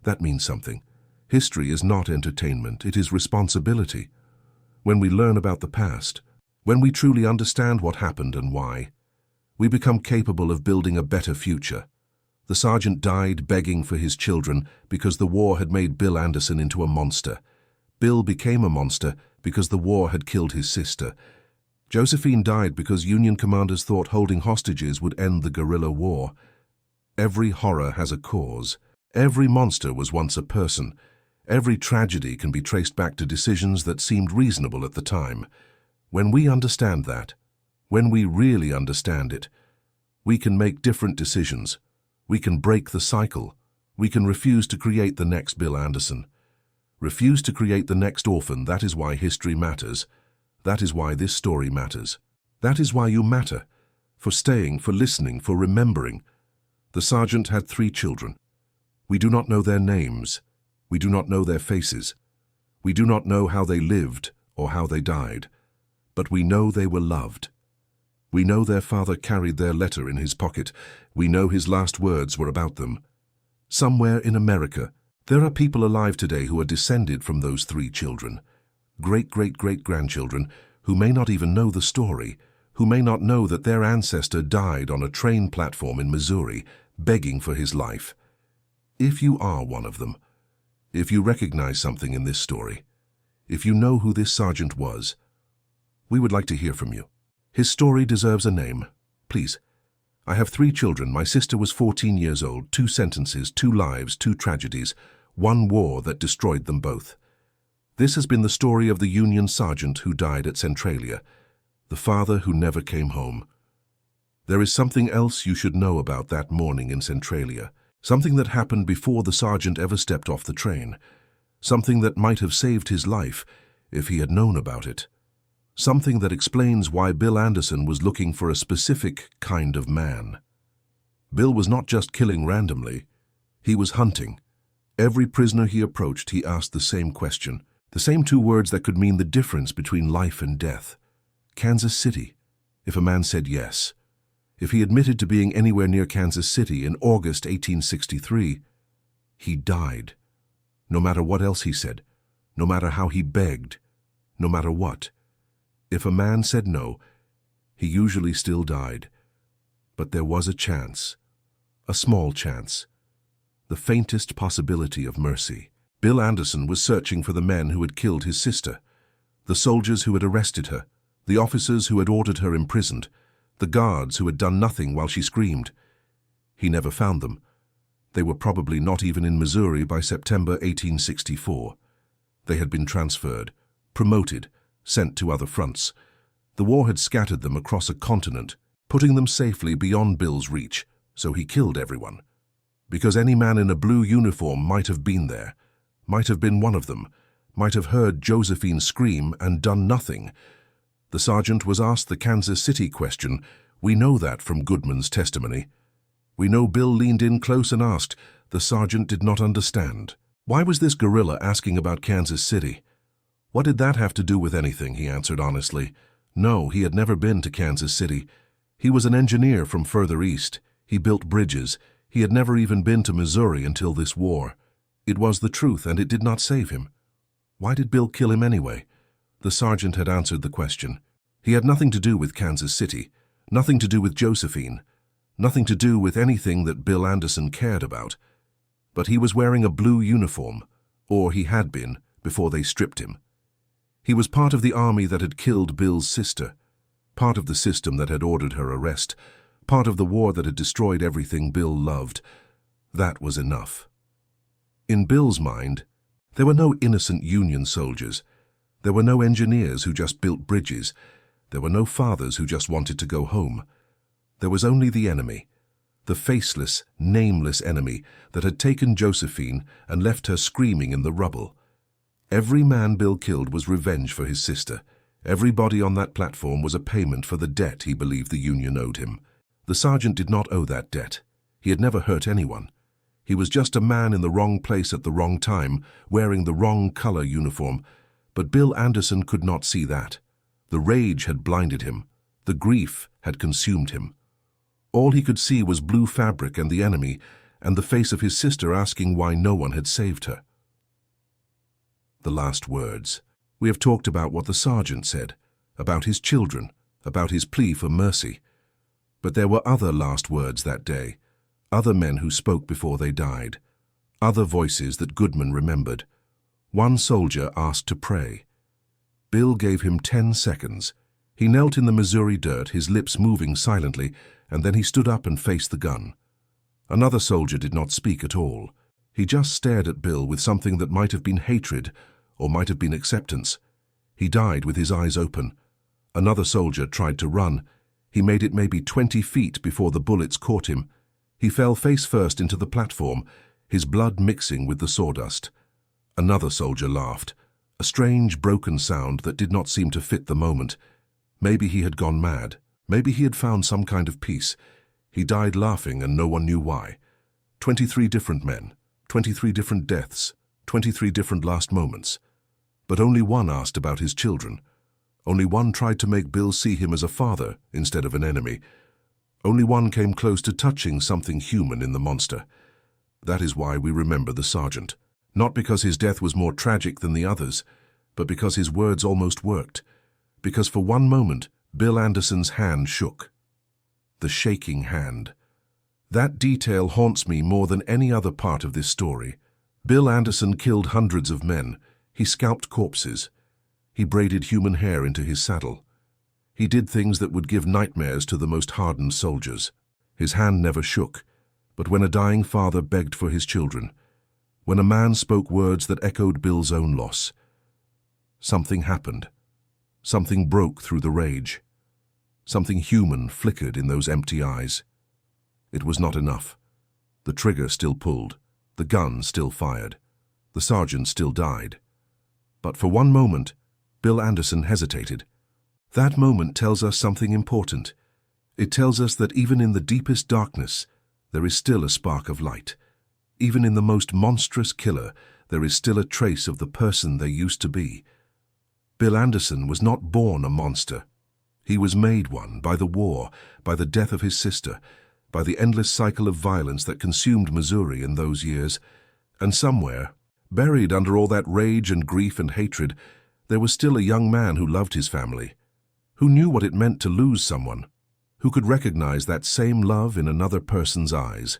Speaker 1: That means something. History is not entertainment, it is responsibility. When we learn about the past, when we truly understand what happened and why, we become capable of building a better future. The sergeant died begging for his children because the war had made Bill Anderson into a monster. Bill became a monster because the war had killed his sister. Josephine died because Union commanders thought holding hostages would end the guerrilla war. Every horror has a cause. Every monster was once a person. Every tragedy can be traced back to decisions that seemed reasonable at the time. When we understand that, when we really understand it, we can make different decisions. We can break the cycle. We can refuse to create the next Bill Anderson. Refuse to create the next orphan. That is why history matters. That is why this story matters. That is why you matter. For staying, for listening, for remembering. The sergeant had 3 children. We do not know their names. We do not know their faces. We do not know how they lived or how they died. But we know they were loved. We know their father carried their letter in his pocket. We know his last words were about them. Somewhere in America, there are people alive today who are descended from those 3 children. Great-great-great-grandchildren who may not even know the story, who may not know that their ancestor died on a train platform in Missouri, begging for his life. If you are one of them, if you recognize something in this story, if you know who this sergeant was, we would like to hear from you. His story deserves a name. Please. I have 3 children. My sister was 14 years old. 2 sentences, 2 lives, 2 tragedies, 1 war that destroyed them both. This has been the story of the Union sergeant who died at Centralia, the father who never came home. There is something else you should know about that morning in Centralia, something that happened before the sergeant ever stepped off the train, something that might have saved his life if he had known about it. Something that explains why Bill Anderson was looking for a specific kind of man. Bill was not just killing randomly. He was hunting. Every prisoner he approached, he asked the same question, the same 2 words that could mean the difference between life and death. Kansas City. If a man said yes, if he admitted to being anywhere near Kansas City in August 1863, he died. No matter what else he said, no matter how he begged, no matter what. If a man said no, he usually still died. But there was a chance, a small chance, the faintest possibility of mercy. Bill Anderson was searching for the men who had killed his sister, the soldiers who had arrested her, the officers who had ordered her imprisoned, the guards who had done nothing while she screamed. He never found them. They were probably not even in Missouri by September 1864. They had been transferred, promoted, sent to other fronts. The war had scattered them across a continent, putting them safely beyond Bill's reach, so he killed everyone. Because any man in a blue uniform might have been there, might have been one of them, might have heard Josephine scream and done nothing. The sergeant was asked the Kansas City question. We know that from Goodman's testimony. We know Bill leaned in close and asked. The sergeant did not understand. Why was this guerrilla asking about Kansas City? What did that have to do with anything? He answered honestly. No, he had never been to Kansas City. He was an engineer from further east. He built bridges. He had never even been to Missouri until this war. It was the truth, and it did not save him. Why did Bill kill him anyway? The sergeant had answered the question. He had nothing to do with Kansas City, nothing to do with Josephine, nothing to do with anything that Bill Anderson cared about. But he was wearing a blue uniform, or he had been, before they stripped him. He was part of the army that had killed Bill's sister, part of the system that had ordered her arrest, part of the war that had destroyed everything Bill loved. That was enough. In Bill's mind, there were no innocent Union soldiers. There were no engineers who just built bridges. There were no fathers who just wanted to go home. There was only the enemy, the faceless, nameless enemy that had taken Josephine and left her screaming in the rubble. Every man Bill killed was revenge for his sister. Every body on that platform was a payment for the debt he believed the Union owed him. The sergeant did not owe that debt. He had never hurt anyone. He was just a man in the wrong place at the wrong time, wearing the wrong color uniform. But Bill Anderson could not see that. The rage had blinded him. The grief had consumed him. All he could see was blue fabric and the enemy, and the face of his sister asking why no one had saved her. The last words. We have talked about what the sergeant said, about his children, about his plea for mercy. But there were other last words that day, other men who spoke before they died, other voices that Goodman remembered. One soldier asked to pray. Bill gave him 10 seconds. He knelt in the Missouri dirt, his lips moving silently, and then he stood up and faced the gun. Another soldier did not speak at all. He just stared at Bill with something that might have been hatred or might have been acceptance. He died with his eyes open. Another soldier tried to run. He made it maybe 20 feet before the bullets caught him. He fell face first into the platform, his blood mixing with the sawdust. Another soldier laughed, a strange, broken sound that did not seem to fit the moment. Maybe he had gone mad. Maybe he had found some kind of peace. He died laughing and no one knew why. 23 different men, 23 different deaths, 23 different last moments. But only one asked about his children. Only one tried to make Bill see him as a father instead of an enemy. Only one came close to touching something human in the monster. That is why we remember the sergeant. Not because his death was more tragic than the others, but because his words almost worked. Because for one moment, Bill Anderson's hand shook. The shaking hand. That detail haunts me more than any other part of this story. Bill Anderson killed hundreds of men. He scalped corpses. He braided human hair into his saddle. He did things that would give nightmares to the most hardened soldiers. His hand never shook, but when a dying father begged for his children, when a man spoke words that echoed Bill's own loss, something happened. Something broke through the rage. Something human flickered in those empty eyes. It was not enough. The trigger still pulled. The gun still fired. The sergeant still died. But for one moment, Bill Anderson hesitated. That moment tells us something important. It tells us that even in the deepest darkness, there is still a spark of light. Even in the most monstrous killer, there is still a trace of the person they used to be. Bill Anderson was not born a monster. He was made one by the war, by the death of his sister, by the endless cycle of violence that consumed Missouri in those years. And somewhere, buried under all that rage and grief and hatred, there was still a young man who loved his family, who knew what it meant to lose someone, who could recognize that same love in another person's eyes.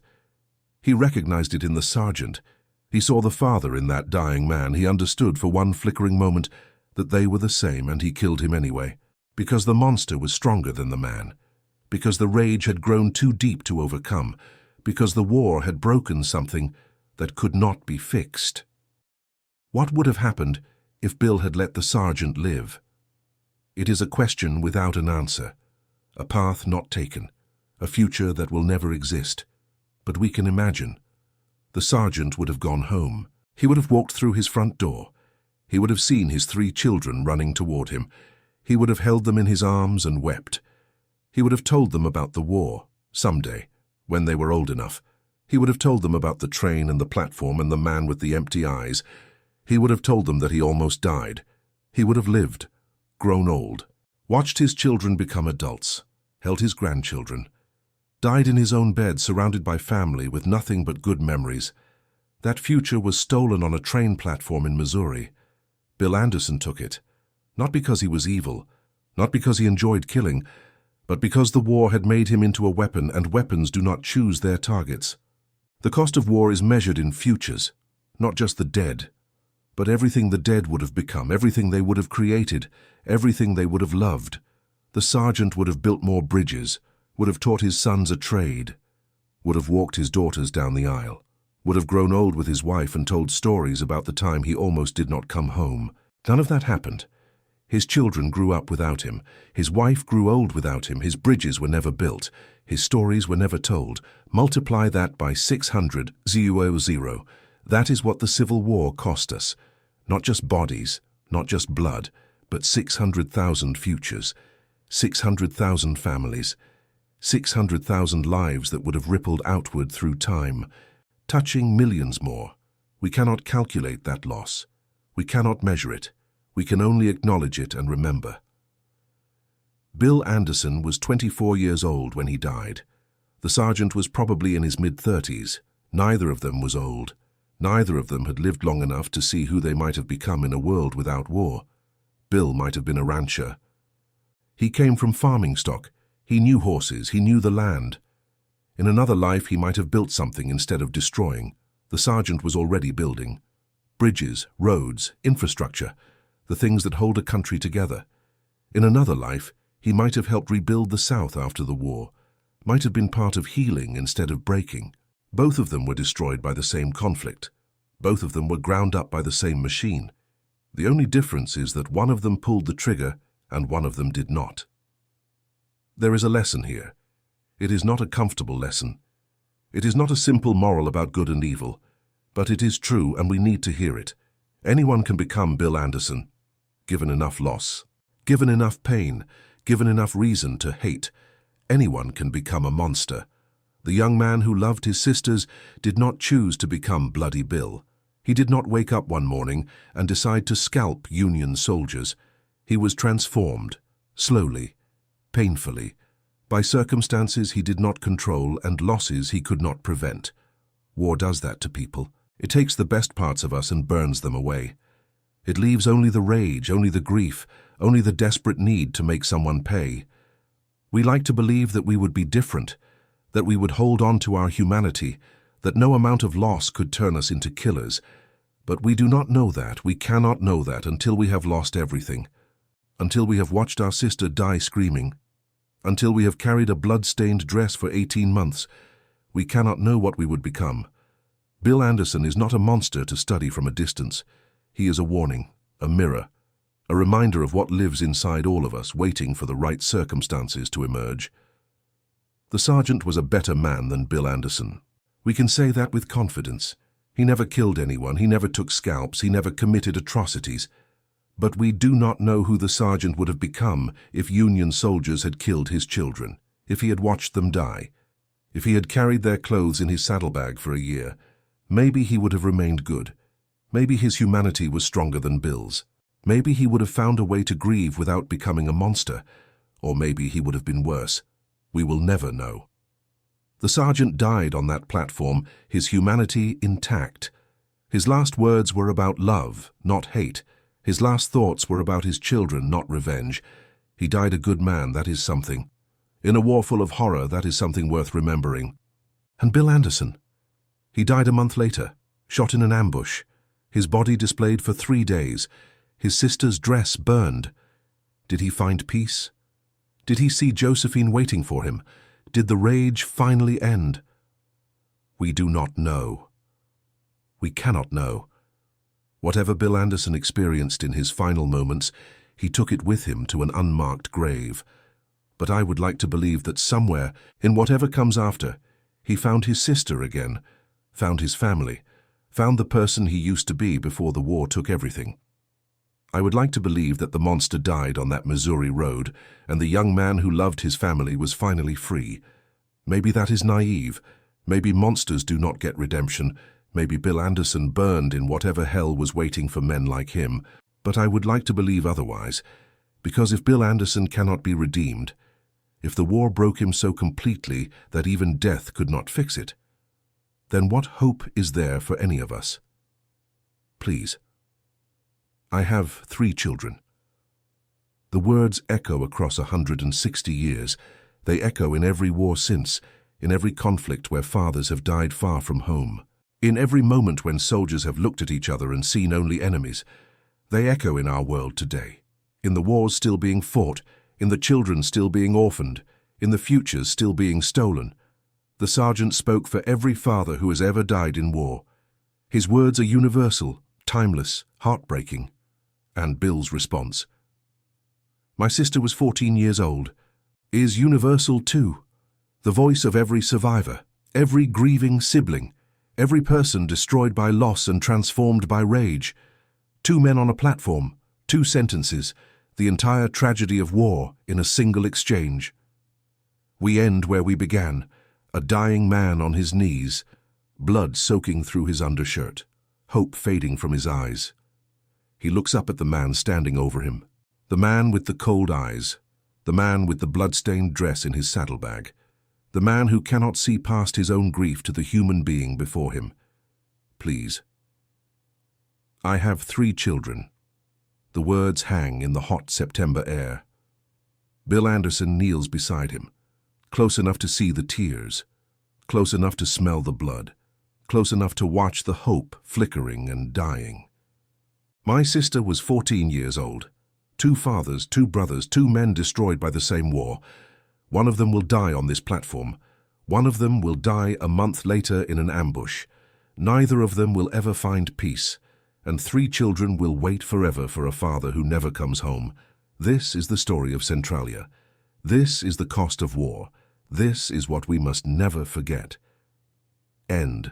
Speaker 1: He recognized it in the sergeant. He saw the father in that dying man. He understood for one flickering moment that they were the same, and he killed him anyway, because the monster was stronger than the man, because the rage had grown too deep to overcome, because the war had broken something that could not be fixed. What would have happened if Bill had let the sergeant live? It is a question without an answer, a path not taken, a future that will never exist. But we can imagine. The sergeant would have gone home. He would have walked through his front door. He would have seen his 3 children running toward him. He would have held them in his arms and wept. He would have told them about the war, someday, when they were old enough. He would have told them about the train and the platform and the man with the empty eyes. He would have told them that he almost died. He would have lived, grown old, watched his children become adults, held his grandchildren, died in his own bed surrounded by family with nothing but good memories. That future was stolen on a train platform in Missouri. Bill Anderson took it, not because he was evil, not because he enjoyed killing, but because the war had made him into a weapon, and weapons do not choose their targets. The cost of war is measured in futures, not just the dead, but everything the dead would have become, everything they would have created, everything they would have loved. The sergeant would have built more bridges, would have taught his sons a trade, would have walked his daughters down the aisle, would have grown old with his wife and told stories about the time he almost did not come home. None of that happened. His children grew up without him. His wife grew old without him. His bridges were never built. His stories were never told. Multiply that by 600. That is what the Civil War cost us. Not just bodies, not just blood, but 600,000 futures, 600,000 families, 600,000 lives that would have rippled outward through time. touching millions more. We cannot calculate that loss. We cannot measure it. We can only acknowledge it and remember. Bill Anderson was 24 years old when he died. The sergeant was probably in his mid-30s. Neither of them was old. Neither of them had lived long enough to see who they might have become in a world without war. Bill might have been a rancher. He came from farming stock. He knew horses. He knew the land. In another life, he might have built something instead of destroying. The sergeant was already building. Bridges, roads, infrastructure, the things that hold a country together. In another life, he might have helped rebuild the South after the war, might have been part of healing instead of breaking. Both of them were destroyed by the same conflict. Both of them were ground up by the same machine. The only difference is that one of them pulled the trigger and one of them did not. There is a lesson here. It is not a comfortable lesson. It is not a simple moral about good and evil, but it is true and we need to hear it. Anyone can become Bill Anderson, given enough loss, given enough pain, given enough reason to hate. Anyone can become a monster. The young man who loved his sisters did not choose to become Bloody Bill. He did not wake up one morning and decide to scalp Union soldiers. He was transformed, slowly, painfully, by circumstances he did not control and losses he could not prevent. War does that to people. It takes the best parts of us and burns them away. It leaves only the rage, only the grief, only the desperate need to make someone pay. We like to believe that we would be different, that we would hold on to our humanity, that no amount of loss could turn us into killers. But we do not know that, we cannot know that until we have lost everything, until we have watched our sister die screaming, until we have carried a blood-stained dress for 18 months. We cannot know what we would become. Bill Anderson is not a monster to study from a distance. He is a warning, a mirror, a reminder of what lives inside all of us, waiting for the right circumstances to emerge. The sergeant was a better man than Bill Anderson. We can say that with confidence. He never killed anyone, he never took scalps, he never committed atrocities. But we do not know who the sergeant would have become if Union soldiers had killed his children, if he had watched them die, if he had carried their clothes in his saddlebag for a year. Maybe he would have remained good. Maybe his humanity was stronger than Bill's. Maybe he would have found a way to grieve without becoming a monster. Or maybe he would have been worse. We will never know. The sergeant died on that platform, his humanity intact. His last words were about love, not hate. His last thoughts were about his children, not revenge. He died a good man, that is something. In a war full of horror, that is something worth remembering. And Bill Anderson? He died a month later, shot in an ambush. His body displayed for 3 days. His sister's dress burned. Did he find peace? Did he see Josephine waiting for him? Did the rage finally end? We do not know. We cannot know. Whatever Bill Anderson experienced in his final moments, he took it with him to an unmarked grave. But I would like to believe that somewhere, in whatever comes after, he found his sister again, found his family, found the person he used to be before the war took everything. I would like to believe that the monster died on that Missouri road, and the young man who loved his family was finally free. Maybe that is naive. Maybe monsters do not get redemption. Maybe Bill Anderson burned in whatever hell was waiting for men like him. But I would like to believe otherwise, because if Bill Anderson cannot be redeemed, if the war broke him so completely that even death could not fix it, then what hope is there for any of us? Please. I have 3 children. The words echo across 160 years. They echo in every war since, in every conflict where fathers have died far from home, in every moment when soldiers have looked at each other and seen only enemies. They echo in our world today, in the wars still being fought, in the children still being orphaned, in the futures still being stolen. The sergeant spoke for every father who has ever died in war. His words are universal, timeless, heartbreaking. And Bill's response, "My sister was 14 years old," is universal too. The voice of every survivor, every grieving sibling, every person destroyed by loss and transformed by rage. 2 men on a platform, 2 sentences, the entire tragedy of war in a single exchange. We end where we began, a dying man on his knees, blood soaking through his undershirt, hope fading from his eyes. He looks up at the man standing over him, the man with the cold eyes, the man with the blood-stained dress in his saddlebag, the man who cannot see past his own grief to the human being before him. Please. I have 3 children. The words hang in the hot September air. Bill Anderson kneels beside him, close enough to see the tears, close enough to smell the blood, close enough to watch the hope flickering and dying. My sister was 14 years old. 2 fathers, 2 brothers, 2 men destroyed by the same war. One of them will die on this platform. One of them will die a month later in an ambush. Neither of them will ever find peace, and 3 children will wait forever for a father who never comes home. This is the story of Centralia. This is the cost of war. This is what we must never forget. End.